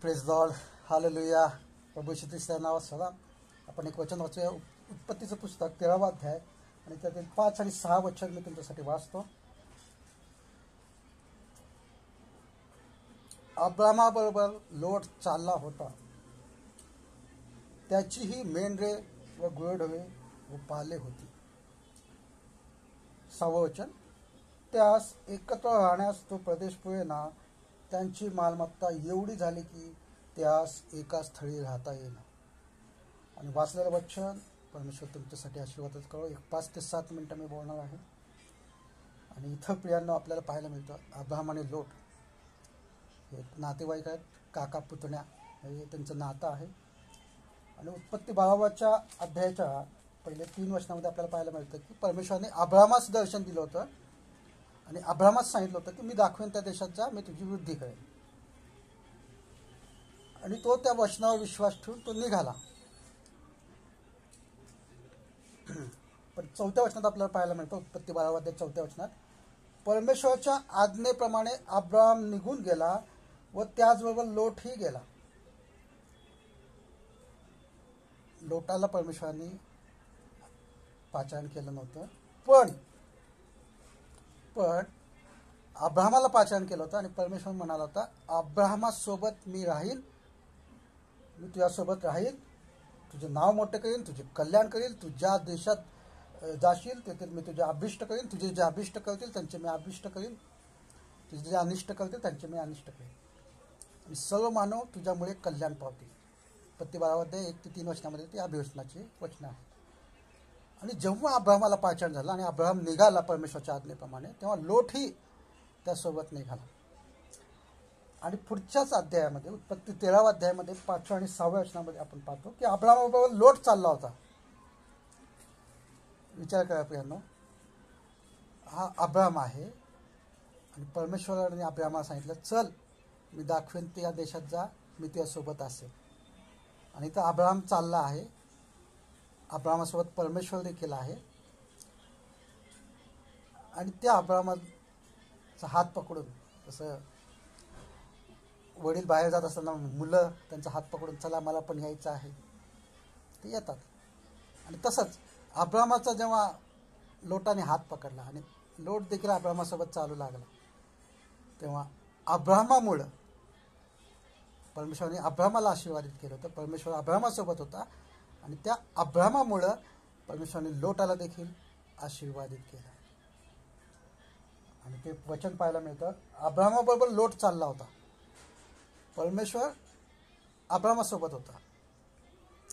Praise Lord, hallelujah. प्रभू श्री ख्रिस्ता नावात सलाम. आपण एक वचन वाचूया. उत्पत्तीचं पुस्तक 13वा अध्याय आणि त्यातील 5 आणि 6 वचन मी तुमच्यासाठी वाचतो. अब्रामाबरोबर लोट चालला होता. त्याचीही मेंढरे व गुरेढोरे व पाले होती. 6वं वचन. त्यास एकत्र राहण्यास तो प्रदेश पुरेना. त्यांची मालमत्ता एवढी झाली की त्यास एका स्थळी राहता येईना. आणि वाचलेलं वचन परमेश्वर तुमच्यासाठी आशीर्वादच करो. 5 ते 7 मिनटं मी बोलणार आहे. आणि इथं प्रियांनो आपल्याला पाहायला मिळतं अब्राहम आणि लोट हे नातेवाईक आहेत, काका पुतण्या, हे त्यांचं नातं आहे. आणि उत्पत्ती 12व्या अध्यायाच्या पहिले 3 वचनामध्ये आपल्याला पाहायला मिळतं की परमेश्वराने अब्राहमास दर्शन दिलं होतं आणि अब्राहमास सांगितलं होतं की मी दाखवेन त्या देशात जा, मी तुझी वृद्धी करेन. आणि तो त्या वचनावर विश्वास ठेवून तो निघाला. पण 4थ्या वचनात आपल्याला पाहायला मिळतं, उत्पत्ती 12व्या अध्याय 4थ्या वचनात, परमेश्वराच्या आज्ञेप्रमाणे अब्राहम निघून गेला व त्याचबरोबर लोटही गेला. लोटाला परमेश्वराने पाचारण केलं नव्हतं, पण अब्राहमाला पाचारण केलं होतं. आणि परमेश्वर म्हणाला होता अब्राहमासोबत मी राहीन, मी तुझ्यासोबत राहील, तुझं नाव मोठं करीन, तुझे कल्याण करील, तू ज्या देशात जाशील तेथे मी तुझे अभिष्ट करीन, तुझे जे अभिष्ट करतील त्यांचे मी अभिष्ट करीन, तुझे जे अनिष्ट करतील त्यांचे मी अनिष्ट करीन, आणि सर्व मानव तुझ्यामुळे कल्याण पावतील. उत्पत्ती 12 अध्याय 1 ते 3 वचनामध्ये ती अभिवचनाची वचनं आहेत. आणि जेव्हा अब्राहमाला पाचारण झालं आणि अब्राहम निघाला परमेश्वराच्या आज्ञेप्रमाणे, तेव्हा लोटही त्यासोबत निघाला. आणि पुढच्याच अध्यायामध्ये उत्पत्ती 13व्या अध्यायामध्ये 5व्या आणि 6व्या वचनामध्ये आपण पाहतो की अब्राहमाबरोबर लोट चालला होता. विचार करा प्रियांनो, हा अब्राहम आहे आणि परमेश्वराने अब्राहमाला सांगितलं चल मी दाखवेन त्या देशात जा, मी तुझ्यासोबत असेल. आणि तर अब्राहम चालला आहे, अब्राहमासोबत परमेश्वर देखील आहे. आणि त्या अब्राहमाचा हात पकडून, जसं वडील बाहेर जात असताना मुलं त्यांचा हात पकडून चला मला पण यायचं आहे ते येतात. आणि तसंच अब्राहमाचा जेव्हा लोटाने हात पकडला आणि लोट देखील अब्राहमासोबत चालू लागला, तेव्हा अब्राहमामुळं परमेश्वराने अब्राहमाला आशीर्वादित केलं होतं. परमेश्वर अब्राहमासोबत होता आणि त्या अब्राहमामुळं परमेश्वराने लोटाला देखील आशीर्वादित केलं. आणि ते वचन पाहायला मिळतं अब्राहमाबरोबर लोट चालला होता. परमेश्वर अब्राहमासोबत होता,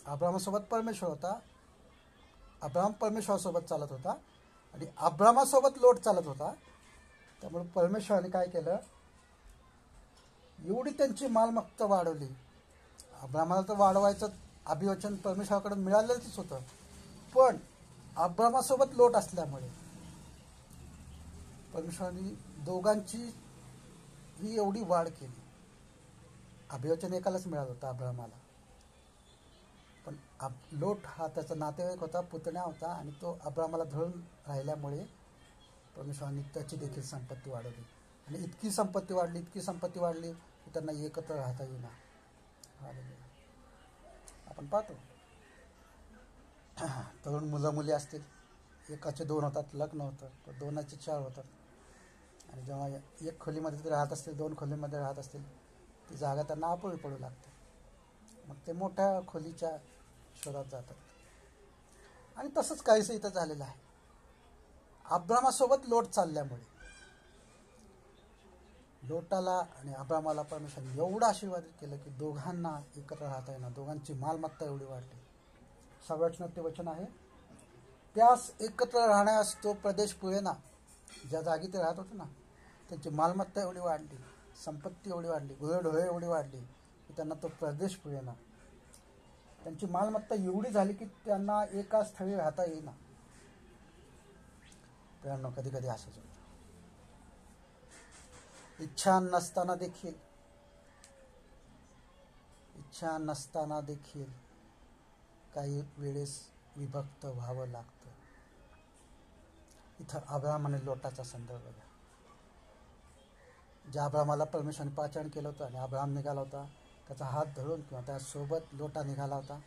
अब्राहमासोबत परमेश्वर होता, अब्राहम परमेश्वरासोबत चालत होता आणि अब्राहमासोबत लोट चालत होता. त्यामुळे परमेश्वराने काय केलं, एवढी त्यांची मालमत्ता वाढवली. अब्राहमाला तर वाढवायचं अभिवचन परमेश्वराकडून मिळालेलंच होतं, पण अब्राहमासोबत लोट असल्यामुळे परमेश्वराने दोघांची ही एवढी वाढ केली. अभिवचन एकालाच मिळालं होतं अब्राहमाला, पण लोट हा त्याचा नातेवाईक होता, पुतण्या होता, आणि तो अब्राहमाला धरून राहिल्यामुळे परमेश्वराने त्याची देखील संपत्ती वाढवली. आणि इतकी संपत्ती वाढली, इतकी संपत्ती वाढली की त्यांना एकत्र राहता येईना. आपण पाहतो तरुण मुलं मुली असतील, एकाचे 2 होतात, लग्न होतं, तर 2चे 4 होतात. आणि जेव्हा एक खोलीमध्ये ते राहत असतील, 2 खोलीमध्ये राहत असतील, ती जागा त्यांना अपुरी पडू लागते. मग ते मोठ्या खोलीच्या शोधात जातात. आणि तसंच काहीसं इथं झालेलं आहे. अब्राहमासोबत लोट चालल्यामुळे लोटाला आणि अब्राहमाला परमेश्वराने एवढं आशीर्वादित केलं की दोघांना एकत्र राहता येणार, दोघांची मालमत्ता एवढी वाढली. 6व्या वचनात ते वचन आहे, त्यास एकत्र राहण्यास तो प्रदेश पुरेना. ज्या जागी ते राहत होते ना, त्यांची मालमत्ता एवढी वाढली, संपत्ती एवढी वाढली, गुरेढोरे एवढी वाढली की त्यांना तो प्रदेश पुरेना. त्यांची मालमत्ता एवढी झाली की त्यांना एका स्थळी राहता येईना. त्यांना कधी कधी असंच होतं, इच्छा नसताना देखील काही वेळेस विभक्त व्हावं लागतं. इथं अब्राहम आणि लोटाचा संदर्भ घ्या. ज्या अब्राहमाला परमेश्वराने पाचारण केलं होतं आणि अब्राहम निघाला होता, त्याचा हात धरून किंवा त्यासोबत लोटा निघाला होता.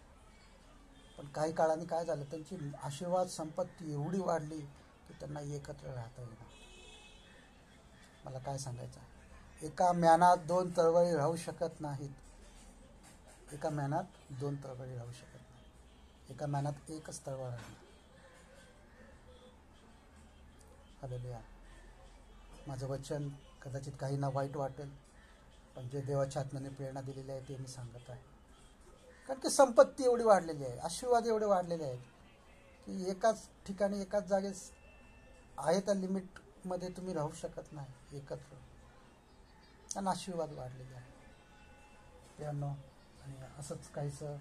पण काही काळाने काय झालं, त्यांची आशीर्वाद संपत्ती एवढी वाढली की त्यांना एकत्र राहता येईना. मला काय सांगायचं आहे, एका म्यानात दोन तळवळी राहू शकत नाहीत. एका म्यानात दोन तळवळी राहू शकत नाही. एका म्यानात एकच तळवळ राहील. हालेलुया. माझं वचन कदाचित काहींना वाईट वाटेल, पण जे देवाच्या आत्म्याने प्रेरणा दिलेली आहे ते मी सांगत आहे. कारण की संपत्ती एवढी वाढलेली आहे, आशीर्वाद एवढे वाढलेले आहेत की एकाच ठिकाणी एकाच जागेस आहे त्या लिमिटमध्ये तुम्ही राहू शकत नाही एकत्र. आणि आशीर्वाद वाढलेले आहे त्यानं. आणि असंच काहीसं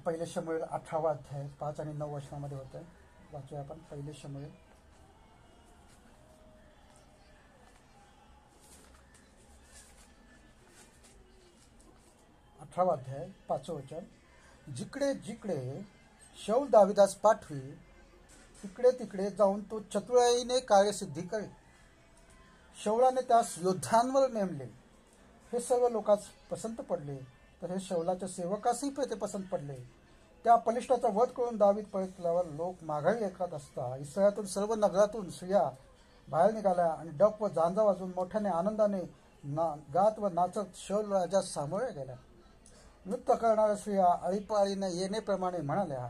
पहिले शमूएल 18 अध्याय 5 आणि 9 वचनामध्ये होतं. वाचूया आपण पहिले शमूएल 18 अध्याय 5 वचन. जिकडे जिकडे शौल दाविदास पाठवी तिकडे तिकडे जाऊन तो चतुराईने कार्यसिद्धी करे. शौलाने त्यास योद्ध्यांवर नेमले. हे सर्व लोकांस पसंत पडले, तर हे शौलाच्या सेवकासही ते पसंत पडले. त्या बलिष्ठाचा वध करून दावीद परतल्यावर लोक माघारी येत असता इस्रायलातून सर्व नगरातून स्त्रिया बाहेर निघाल्या आणि डफ व झांजा वाजून मोठ्याने आनंदाने गात व नाचत शौल राजा सामोरे गेल्या. नृत्य करणाऱ्या स्त्रिया आळीपाळीने येणेप्रमाणे म्हणाल्या,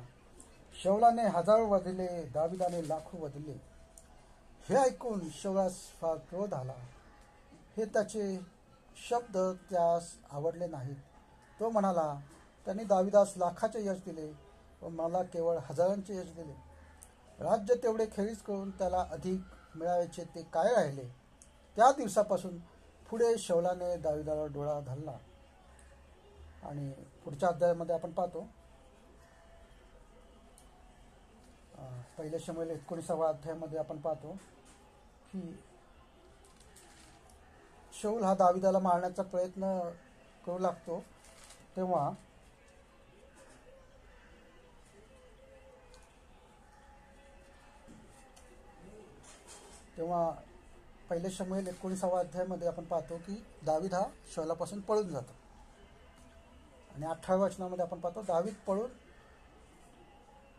शौलाने हजारो वधिले, दाविदाने लाखो वधिले. हे ऐकून शौलास फार क्रोध आला. हे त्याचे शब्द त्यास आवडले नाहीत. तो म्हणाला, त्यांनी दाविदास लाखाचे यश दिले व मला केवळ हजारांचे यश दिले. राज्य तेवढे खेरीज करून त्याला अधिक मिळायचे ते काय राहिले. त्या दिवसापासून पुढे शौलाने दाविदावर डोळा धरला. आणि पुढच्या अध्यायामध्ये आपण पाहतो, पहिले शमूएल 19 अध्यायामध्ये आपण पाहतो की शौल हा दाविदाला मारण्याचा प्रयत्न करू लागतो. तेव्हा पहिले शमूएल 19 अध्यायामध्ये आपण पाहतो की दावीद हा शौलापासून पळून जातो. आणि 18 वचनामध्ये आपण पाहतो, दावीद पळून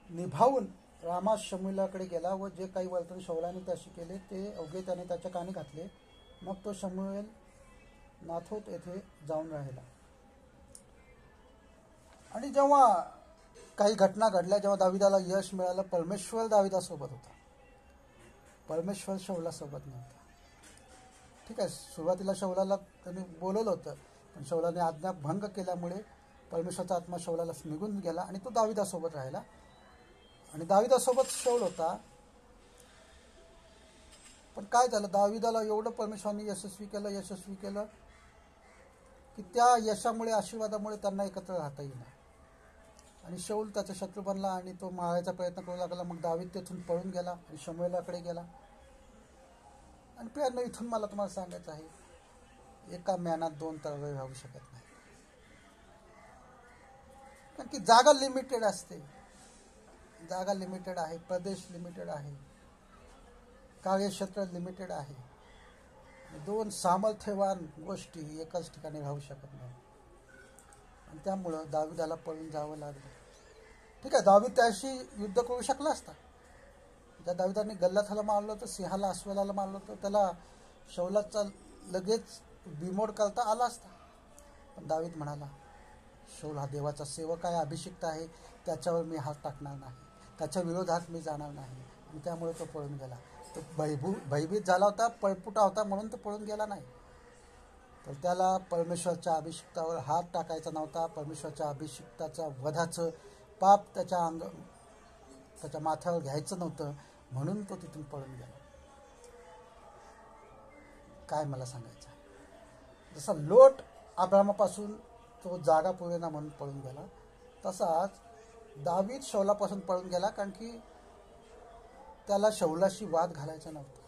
निभावून रामा शमूएलाकडे गेला व जे काही वर्तन शौलाने त्याशी केले ते अवघे त्याने त्याच्या कानी घातले. मग तो शमूएल नाथोत येथे जाऊन राहिला. आणि जेव्हा काही घटना घडल्या, जेव्हा दाविदाला यश मिळालं, परमेश्वर दाविदासोबत होता, परमेश्वर शौलासोबत नव्हता. ठीक आहे, सुरुवातीला शौलाला त्यांनी बोलवलं होतं, पण शौलाने आज्ञा भंग केल्यामुळे परमेश्वरचा आत्मा शौलाला निघून गेला आणि तो दाविदासोबत राहिला. आणि दाविदासोबत शौल होता. पण काय झालं, दाविदाला एवढं परमेश्वराने यशस्वी केलं की त्या यशामुळे, आशीर्वादामुळे त्यांना एकत्र राहता येईल. आणि शौल त्याचा शत्रू बनला आणि तो मारायचा प्रयत्न करू लागला. मग दावीद तेथून पळून गेला आणि शमूएलाकडे गेला. आणि प्रियांनो, इथून मला तुम्हाला सांगायचं आहे, एका म्यानात दोन तळवळे राहू शकत नाही. कारण की जागा लिमिटेड असते, जागा लिमिटेड आहे, प्रदेश लिमिटेड आहे, कार्यक्षेत्र लिमिटेड आहे. दोन सामर्थ्यवान गोष्टी एकाच ठिकाणी राहू शकत नाही. आणि त्यामुळं दाविदाला पळून जावं लागलं. ठीक आहे, दावीद त्याशी युद्ध करू शकला असता. ज्या दाविदाने गल्लाथाला मारलं होतं, सिंहाला, अस्वलाला मारलं होतं, त्याला शौलाचा लगेच बिमोड करता आला असता. पण दावीद म्हणाला, शौल हा देवाचा सेवक आहे, अभिषिक्त आहे, त्याच्यावर मी हात टाकणार नाही, त्याच्या विरोधात मी जाणार नाही. आणि त्यामुळे तो पळून गेला. तो भयभीत झाला होता, पळपुटा होता, म्हणून तो पळून गेला नाही. तर त्याला परमेश्वरच्या अभिषिक्तावर हात टाकायचा नव्हता. परमेश्वरच्या अभिषिक्ताचा वधाचं पाप त्याच्या माथ्यावर घ्यायचं नव्हतं, म्हणून तो तिथून पळून गेला. काय मला सांगायचं आहे, जसा लोट अब्रामापासून तो जागा पुरेना म्हणून पळून गेला, तसाच दावीद शौलापासून पळून गेला. कारण की त्याला शौलाशी वाद घालायचा नव्हता.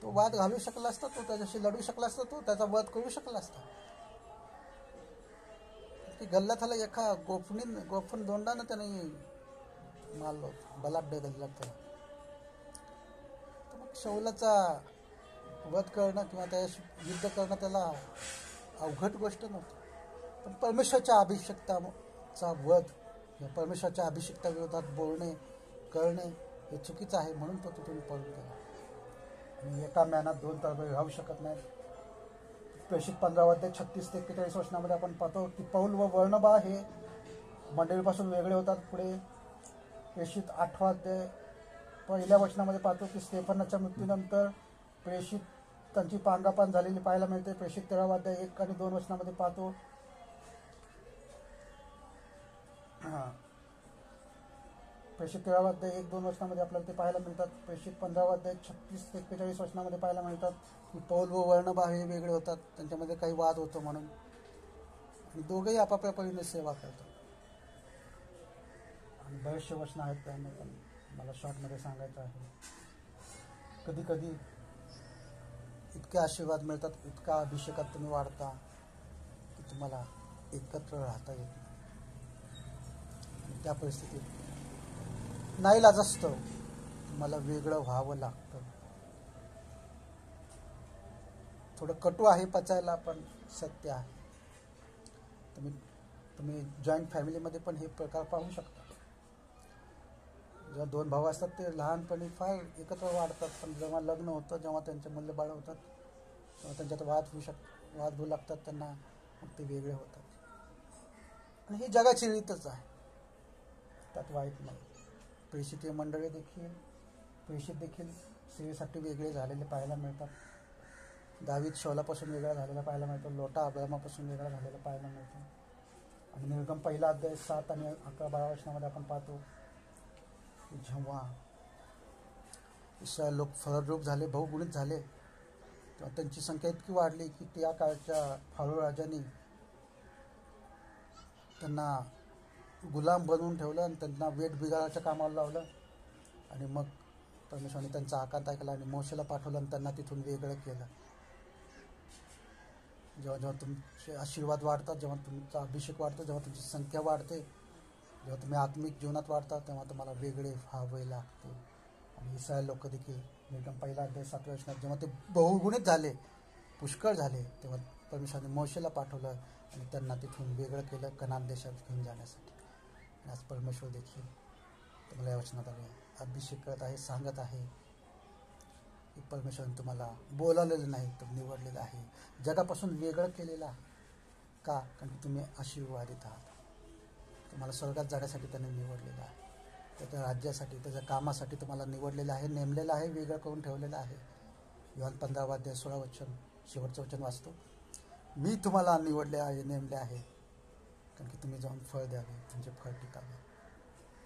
तो वाद घालू शकला असता, तो त्याच्याशी लढू शकला असता, तो त्याचा वध करू शकला असता. की गल्लाथाला एका गोफन दोंडानं त्याने मारलं, बलाढ्य गल्लाथ त्याला. तर मग शौलाचा वध करणं किंवा त्याच्याशी युद्ध करणं त्याला अवघड गोष्ट नव्हती. पण परमेश्वराच्या अभिषेकताचा वध किंवा परमेश्वराच्या अभिषेकताविरोधात बोलणे करणे हे चुकीचं आहे, म्हणून तो तिथून पळून गेला. आणि एका म्यानात 2 तलवारी राहू शकत नाही. प्रेषित 15 36 ते 41 वचनामध्ये आपण पाहतो की पौल व बर्नबा हे मंडळीपासून वेगळे होतात. पुढे प्रेषित 8 पहिल्या वचनामध्ये पाहतो की स्तेफनाच्या मृत्यूनंतर प्रेषितांची पांगापान झालेली पाहायला मिळते. प्रेषित 13 1 आणि 2 वचनामध्ये पाहतो. प्रेषित 13 1 2 वचनामध्ये आपल्याला ते पाहायला मिळतात. प्रेषित 15 36 ते 41 वचनामध्ये पाहायला मिळतात की पौल व बर्नबा हे वेगळे होतात. त्यांच्यामध्ये काही वाद होतो म्हणून, आणि दोघेही आपापल्या परीने सेवा करतात. आणि बरेचसे वचनं आहेत त्यामुळे पण मला शॉर्टमध्ये सांगायचं आहे. कधी कधी इतके आशीर्वाद मिळतात, इतका अभिषेकात तुम्ही वाढता की तुम्हाला एकत्र राहता येत नाही. आणि त्या परिस्थितीत नाईलाज असतो, तुम्हाला वेगळं व्हावं लागतं. थोडं कटू आहे पचायला, पण सत्य आहे. तुम्ही जॉईंट फॅमिलीमध्ये पण हे प्रकार पाहू शकता. जेव्हा 2 भाऊ असतात ते लहानपणी फार एकत्र वाढतात, पण जेव्हा लग्न होतं, जेव्हा त्यांचे मूल्यबाळ होतात, तेव्हा त्यांच्यात वाद होऊ लागतात, त्यांना मग ते वेगळे होतात. आणि ही जगाची रीतच आहे, त्यात वाईट नाही. प्रेषित मंडळी देखील सेवेसाठी वेगळे झालेले पाहायला मिळतात. दावीद शौलापासून वेगळा झालेला पाहायला मिळतो. लोटा अब्रामापासून वेगळा झालेला पाहायला मिळतो. आणि निर्गम 1 अध्याय 7 आणि 11-12 वचनामध्ये आपण पाहतो की जेव्हा इस्रायल लोक फळद्रूप झाले, बहुगुणित झाले, तेव्हा त्यांची संख्या इतकी वाढली की त्या काळच्या फारो राजांनी त्यांना गुलाम बनवून ठेवलं आणि त्यांना वेठ बिगाराच्या कामाला लावलं. आणि मग परमेश्वराने त्यांचा आकांत ऐकला आणि मोशेला पाठवलं आणि त्यांना तिथून वेगळं केलं. जेव्हा जेव्हा तुमचे आशीर्वाद वाढतात, जेव्हा तुमचा अभिषेक वाढतो, जेव्हा तुमची संख्या वाढते, जेव्हा तुम्ही आत्मिक जीवनात वाढता, तेव्हा तुम्हाला वेगळे व्हावे लागते. आणि इस्रायल लोक देखील निर्गम 1 अध्याय 7 वचनात जेव्हा ते बहुगुणित झाले, पुष्कळ झाले, तेव्हा परमेश्वराने मोशेला पाठवलं आणि त्यांना तिथून वेगळं केलं कनान देशात घेऊन जाण्यासाठी. आणि आज परमेश्वर देखील तुम्हाला या वचनात अभिषेक करत आहे, सांगत आहे की परमेश्वराने तुम्हाला बोलावलेलं नाही तर निवडलेलं आहे, जगापासून वेगळं केलेलं आहे. का? कारण की तुम्ही आशीर्वादित आहात. तुम्हाला स्वर्गात जाण्यासाठी त्याने निवडलेलं आहे, त्याच्या राज्यासाठी, त्याच्या कामासाठी तुम्हाला निवडलेलं आहे, नेमलेलं आहे, वेगळं करून ठेवलेलं आहे. योहान 15 अध्याय 16 वचन, शेवटचं वचन वाचतो, मी तुम्हाला निवडले आहे, नेमले आहे, कारण की तुम्ही जाऊन फळ द्यावे, तुमचे फळ टिकावे.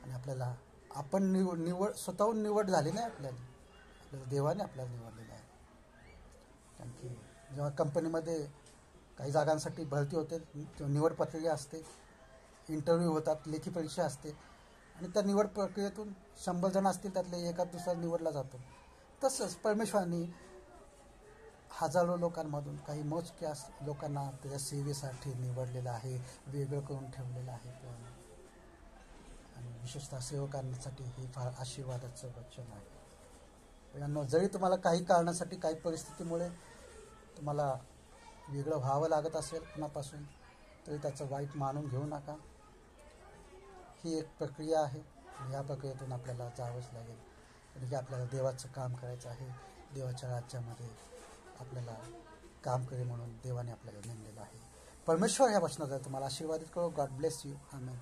आणि आपल्याला आपण निवड स्वतःहून निवड झाली नाही, आपल्याला देवाने आपल्याला निवडलेलं आहे. कारण की जेव्हा कंपनीमध्ये काही जागांसाठी भरती होते, निवड प्रक्रिया असते, इंटरव्ह्यू होतात, लेखी परीक्षा असते, आणि त्या निवड प्रक्रियेतून 100 जण असतील, त्यातले एखाद दुसरा निवडला जातो. तसंच परमेश्वराने हजारो लोकांमधून काही मोजक्या लोकांना त्याच्या सेवेसाठी निवडलेलं आहे, वेगळं करून ठेवलेलं आहे. आणि विशेषतः सेवकांसाठी हे फार आशीर्वादाचं वचन आहे. यांना जरी तुम्हाला काही कारणासाठी, काही परिस्थितीमुळे तुम्हाला वेगळं व्हावं लागत असेल कुणापासून, तरी त्याचं वाईट मानून घेऊ नका. ही एक प्रक्रिया आहे, या प्रक्रियेतून आपल्याला जावंच लागेल. म्हणजे आपल्याला देवाचं काम करायचं आहे, देवाच्या राज्यामध्ये आपल्याला काम करे म्हणून देवाने आपल्याला नेमलेलं आहे. परमेश्वर या वचनाद्वारे तुम्हाला आशीर्वादित करो. God bless you. आमेन.